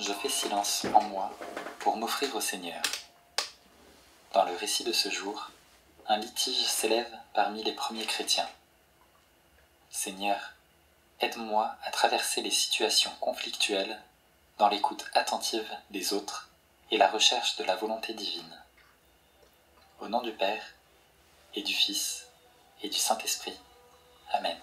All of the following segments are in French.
je fais silence en moi pour m'offrir au Seigneur. Dans le récit de ce jour, un litige s'élève parmi les premiers chrétiens. Seigneur, aide-moi à traverser les situations conflictuelles dans l'écoute attentive des autres et la recherche de la volonté divine. Au nom du Père, et du Fils, et du Saint-Esprit. Amen.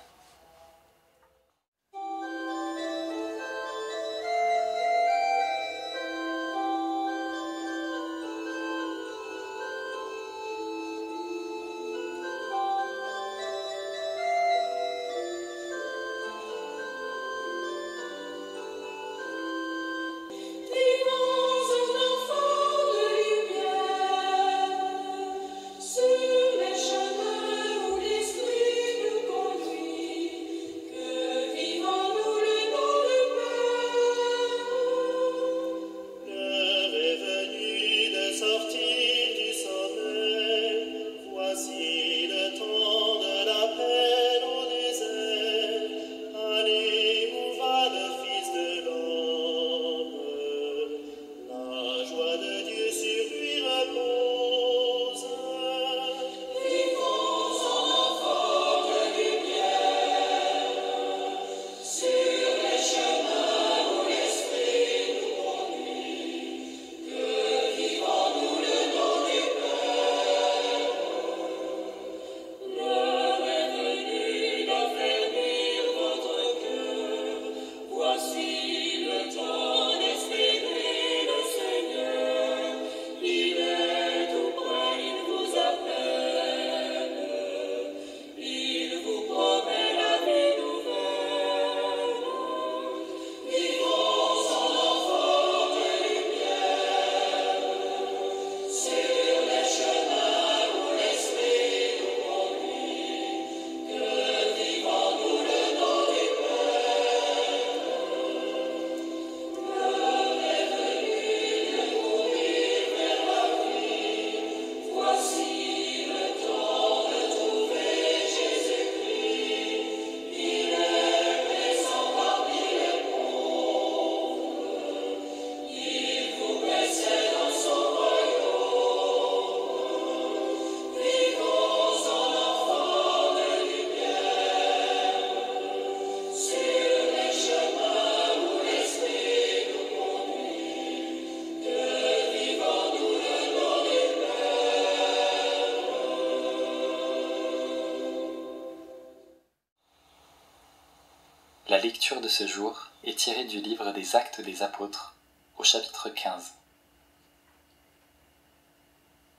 La lecture de ce jour est tirée du livre des Actes des Apôtres, au chapitre 15.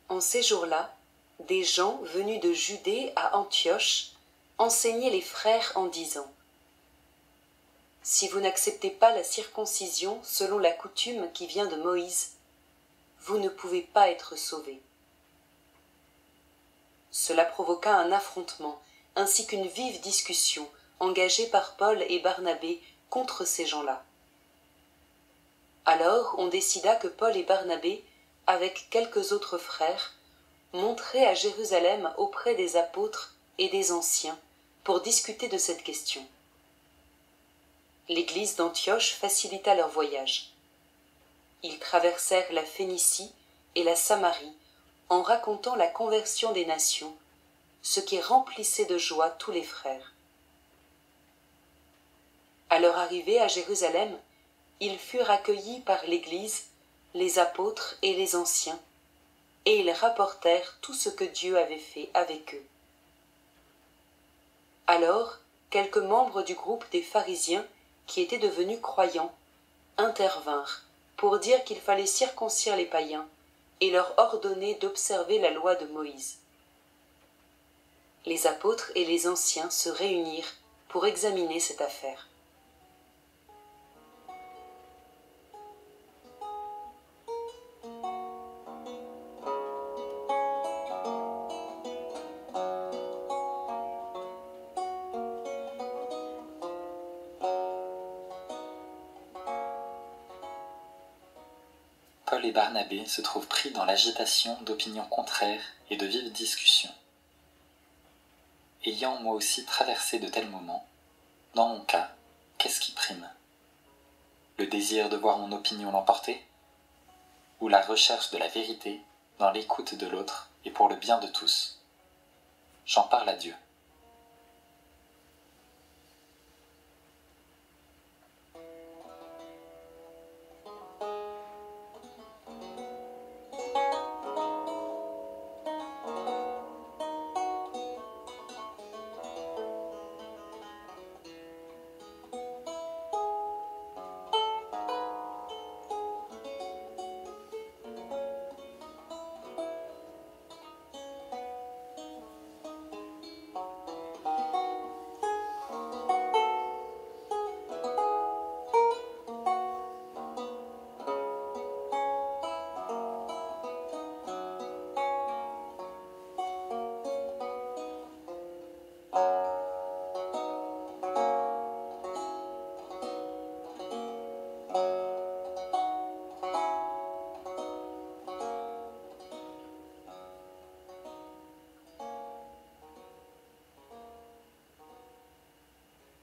En ces jours-là, des gens venus de Judée à Antioche enseignaient les frères en disant : « Si vous n'acceptez pas la circoncision selon la coutume qui vient de Moïse, vous ne pouvez pas être sauvés. » Cela provoqua un affrontement ainsi qu'une vive discussion engagée par Paul et Barnabé contre ces gens-là. Alors on décida que Paul et Barnabé, avec quelques autres frères, monteraient à Jérusalem auprès des apôtres et des anciens pour discuter de cette question. L'église d'Antioche facilita leur voyage. Ils traversèrent la Phénicie et la Samarie en racontant la conversion des nations, ce qui remplissait de joie tous les frères. À leur arrivée à Jérusalem, ils furent accueillis par l'Église, les apôtres et les anciens, et ils rapportèrent tout ce que Dieu avait fait avec eux. Alors, quelques membres du groupe des pharisiens, qui étaient devenus croyants, intervinrent pour dire qu'il fallait circoncire les païens et leur ordonner d'observer la loi de Moïse. Les apôtres et les anciens se réunirent pour examiner cette affaire. Paul et Barnabé se trouvent pris dans l'agitation d'opinions contraires et de vives discussions. Ayant moi aussi traversé de tels moments, dans mon cas, qu'est-ce qui prime ? le désir de voir mon opinion l'emporter, ou la recherche de la vérité dans l'écoute de l'autre et pour le bien de tous? J'en parle à Dieu.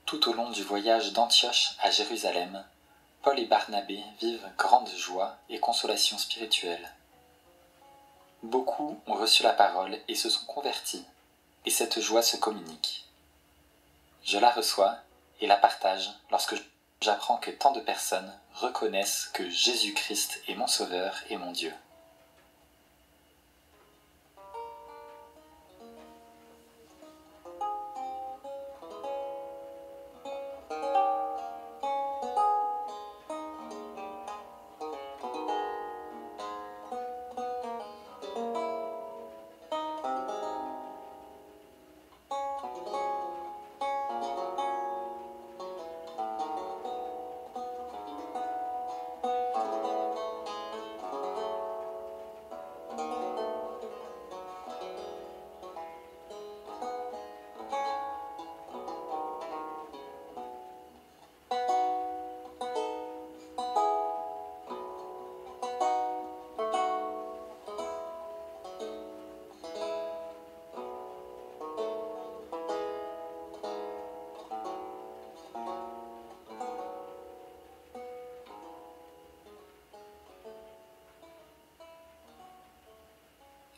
Tout au long du voyage d'Antioche à Jérusalem, Paul et Barnabé vivent grande joie et consolation spirituelle. Beaucoup ont reçu la parole et se sont convertis, et cette joie se communique. Je la reçois et la partage lorsque j'apprends que tant de personnes reconnaissent que Jésus-Christ est mon Sauveur et mon Dieu.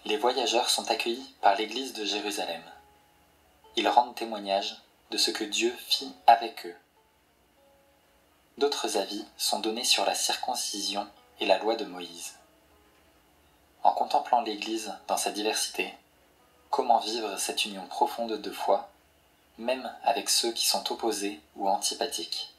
Les voyageurs sont accueillis par l'Église de Jérusalem. Ils rendent témoignage de ce que Dieu fit avec eux. D'autres avis sont donnés sur la circoncision et la loi de Moïse. En contemplant l'Église dans sa diversité, comment vivre cette union profonde de foi, même avec ceux qui sont opposés ou antipathiques?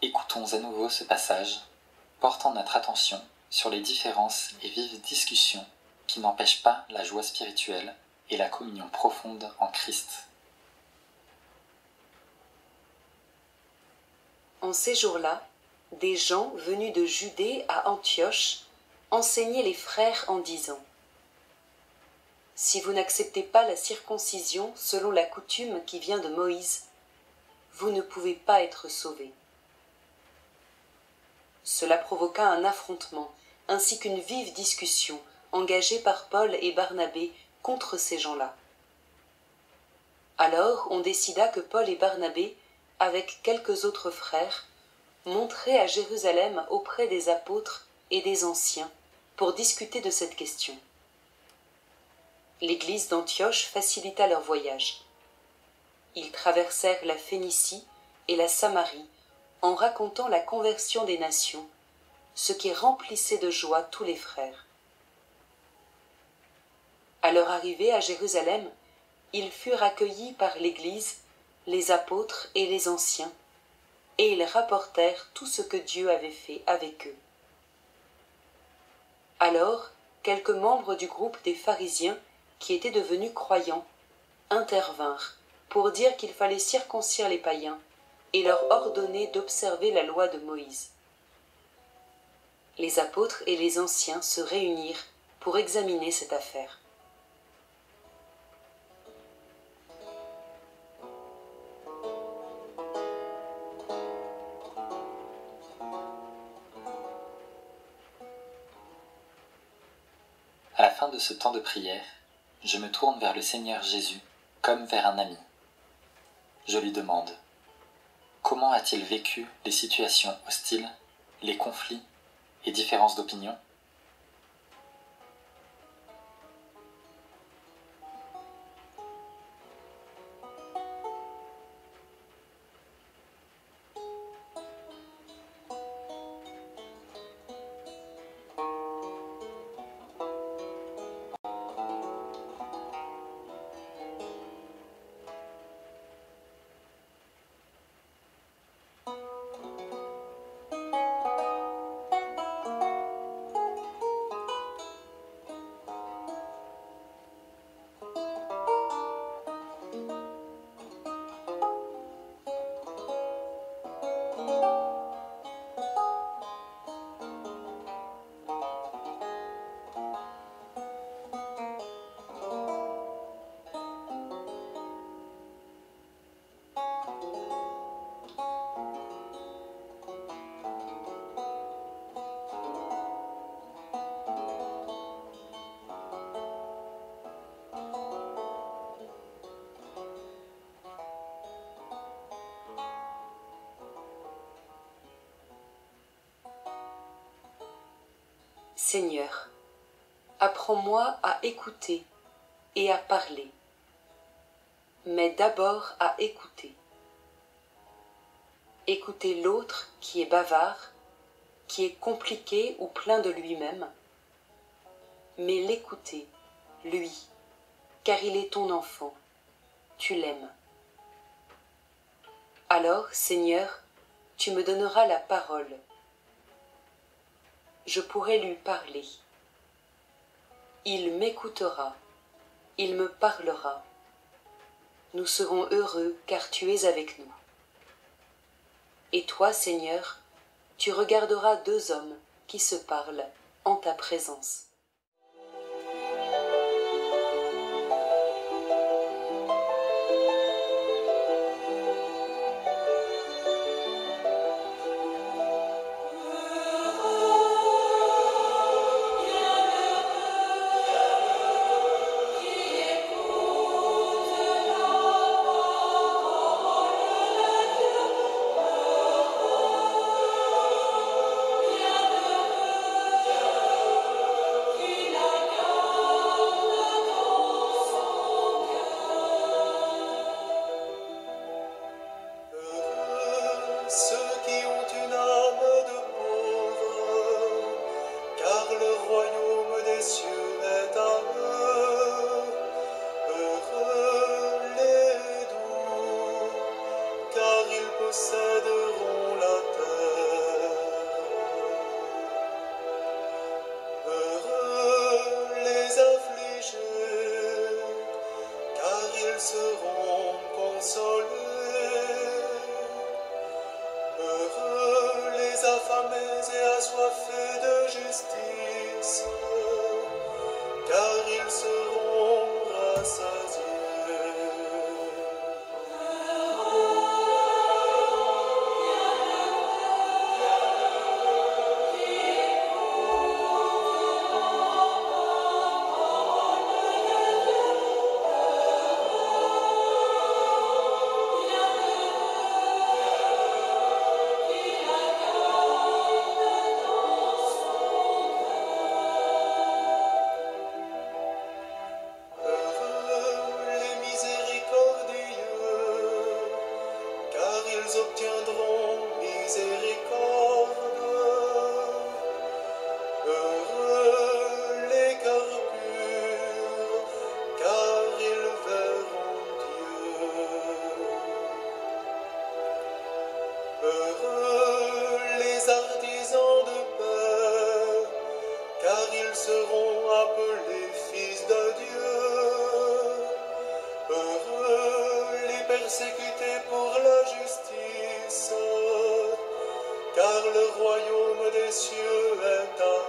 Écoutons à nouveau ce passage, portant notre attention sur les différences et vives discussions qui n'empêchent pas la joie spirituelle et la communion profonde en Christ. En ces jours-là, des gens venus de Judée à Antioche enseignaient les frères en disant : Si vous n'acceptez pas la circoncision selon la coutume qui vient de Moïse, vous ne pouvez pas être sauvés. Cela provoqua un affrontement, ainsi qu'une vive discussion engagée par Paul et Barnabé contre ces gens-là. Alors on décida que Paul et Barnabé, avec quelques autres frères, monteraient à Jérusalem auprès des apôtres et des anciens pour discuter de cette question. L'église d'Antioche facilita leur voyage. Ils traversèrent la Phénicie et la Samarie en racontant la conversion des nations, ce qui remplissait de joie tous les frères. À leur arrivée à Jérusalem, ils furent accueillis par l'Église, les apôtres et les anciens, et ils rapportèrent tout ce que Dieu avait fait avec eux. Alors, quelques membres du groupe des pharisiens, qui étaient devenus croyants, intervinrent pour dire qu'il fallait circoncire les païens et leur ordonner d'observer la loi de Moïse. Les apôtres et les anciens se réunirent pour examiner cette affaire. À la fin de ce temps de prière, je me tourne vers le Seigneur Jésus comme vers un ami. Je lui demande: comment a-t-il vécu les situations hostiles, les conflits et différences d'opinion? Seigneur, apprends-moi à écouter et à parler, mais d'abord à écouter. Écouter l'autre qui est bavard, qui est compliqué ou plein de lui-même, mais l'écouter, lui, car il est ton enfant, tu l'aimes. Alors, Seigneur, tu me donneras la parole. Je pourrai lui parler. Il m'écoutera, il me parlera. Nous serons heureux car tu es avec nous. Et toi, Seigneur, tu regarderas deux hommes qui se parlent en ta présence. Ceux qui ont une âme de pauvre, car le royaume des cieux est à eux. Heureux les doux, car ils posséderont la terre. Heureux les affligés, car ils seront consolés. Heureux les affamés et assoiffés de justice, car ils seront rassasiés. seront appelés fils de Dieu. Heureux les persécutés pour la justice, car le royaume des cieux est à eux.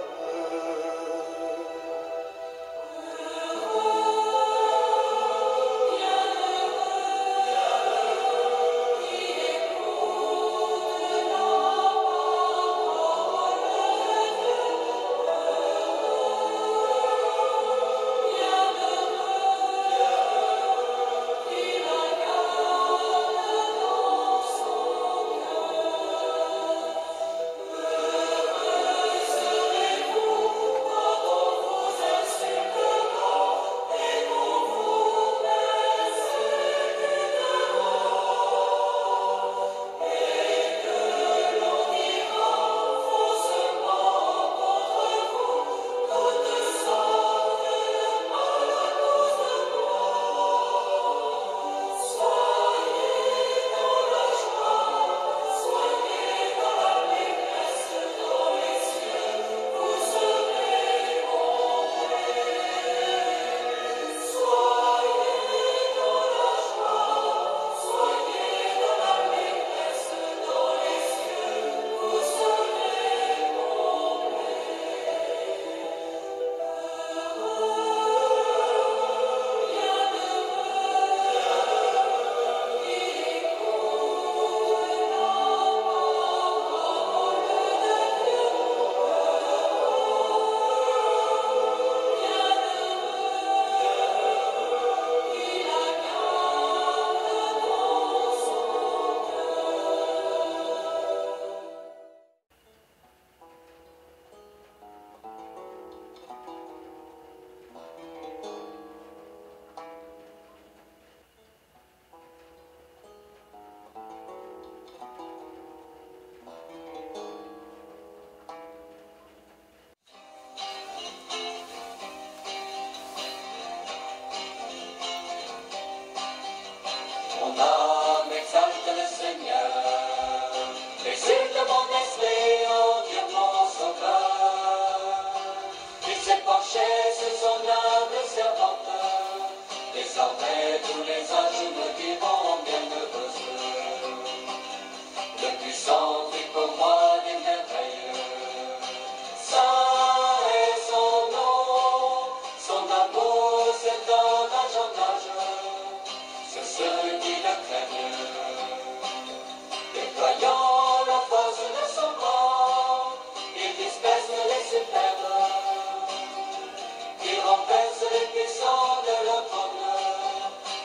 Mon âme exalte le Seigneur, exulte mon esprit, ô Dieu mon sauveur. Il s'est penché sur son humble servante, désormais tous les âges me diront bienheureuse. Le puissant fit pour moi des merveilles, saint est son amour s'étend d'âge en âge. Ceux qui le craignent, déployant la force de son bras, il disperse les superbes, il renverse les puissants de leur trône,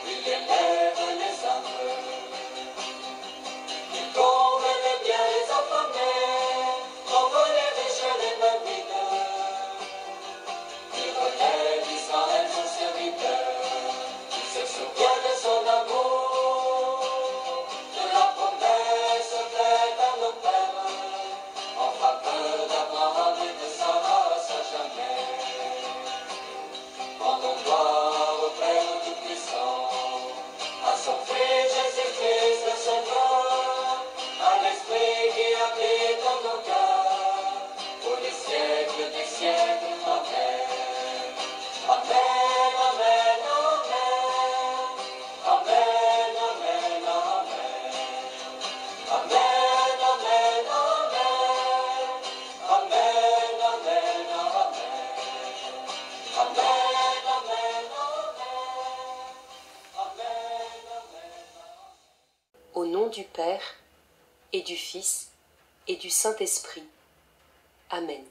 il élève les âmes, il comble les biens les affamés, envole les riches les mobiles, il relève Israël son serviteur. Se souvient de son amour, de la promesse faite à nos pères, en faveur d'Abraham et de Sarah à jamais. Rendons gloire au Père Tout-Puissant, à son Fils Jésus-Christ le Sauveur, à l'Esprit qui habite dans nos cœurs, pour les siècles des siècles. Amen. Amen, amen, amen. Amen, amen, amen. Amen, amen, amen. Amen, amen, amen. Amen, amen, amen. Amen, amen. Au nom du Père, et du Fils, et du Saint-Esprit. Amen.